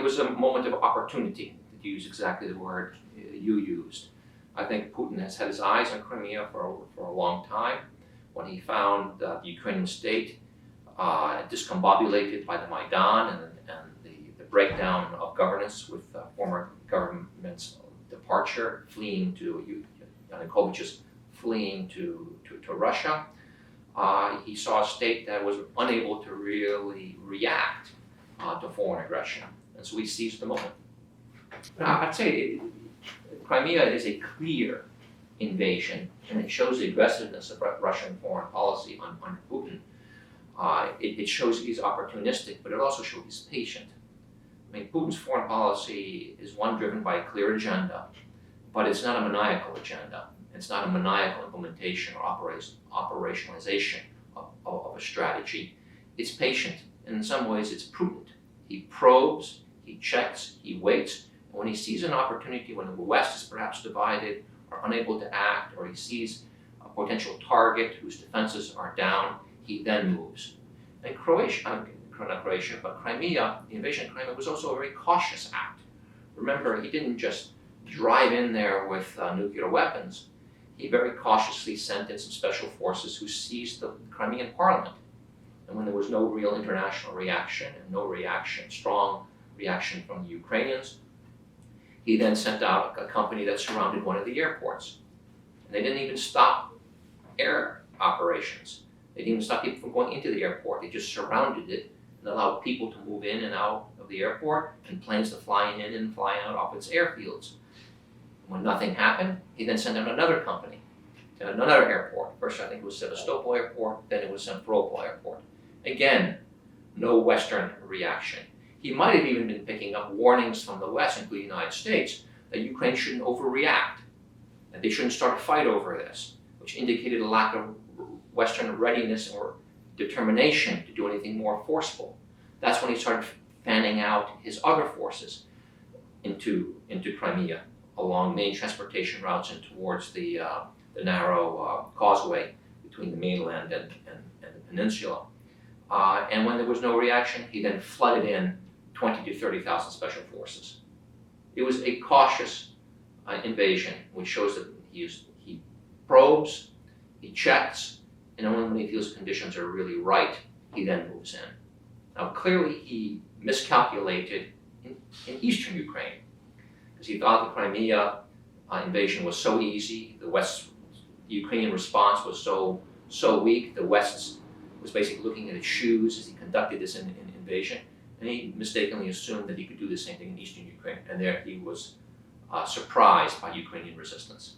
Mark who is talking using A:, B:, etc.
A: it was a moment of opportunity, to use exactly the word you used. I think Putin has had his eyes on Crimea for a long time. When he found the Ukrainian state discombobulated by the Maidan and the breakdown of governance with former government's departure, fleeing to Yanukovych's fleeing to Russia, he saw a state that was unable to really react to foreign aggression, and so he seized the moment. I'd say Crimea is a clear invasion, and it shows the aggressiveness of Russian foreign policy under Putin. It shows he's opportunistic, but it also shows he's patient. I mean, Putin's foreign policy is one driven by a clear agenda, but it's not a maniacal agenda. It's not a maniacal implementation or operationalization of a strategy. It's patient, and in some ways it's prudent. He probes, he checks, he waits, and when he sees an opportunity, when the West is perhaps divided or unable to act, or he sees a potential target whose defenses are down, he then moves. And Crimea, the invasion of Crimea was also a very cautious act. Remember, he didn't just drive in there with nuclear weapons. He very cautiously sent in some special forces who seized the Crimean parliament. And when there was no real international reaction and no strong reaction from the Ukrainians, he then sent out a company that surrounded one of the airports. And they didn't even stop air operations. They didn't even stop people from going into the airport. They just surrounded it and allowed people to move in and out of the airport and planes to fly in and fly out off its airfields. When nothing happened, he then sent out another company to another airport. First, I think it was Sevastopol Airport, then it was Simferopol Airport. Again, no Western reaction. He might have even been picking up warnings from the West, including the United States, that Ukraine shouldn't overreact, that they shouldn't start a fight over this, which indicated a lack of Western readiness or determination to do anything more forceful. That's when he started fanning out his other forces into Crimea, along main transportation routes and towards the narrow causeway between the mainland and the peninsula. And when there was no reaction, he then flooded in 20 to 30,000 special forces. It was a cautious invasion, which shows that he probes, he checks, and only when he feels conditions are really right, he then moves in. Now, clearly, he miscalculated in eastern Ukraine, because he thought the Crimea invasion was so easy, the Ukrainian response was so weak, the West was basically looking at its shoes as he conducted this invasion, and he mistakenly assumed that he could do the same thing in eastern Ukraine, and there he was surprised by Ukrainian resistance.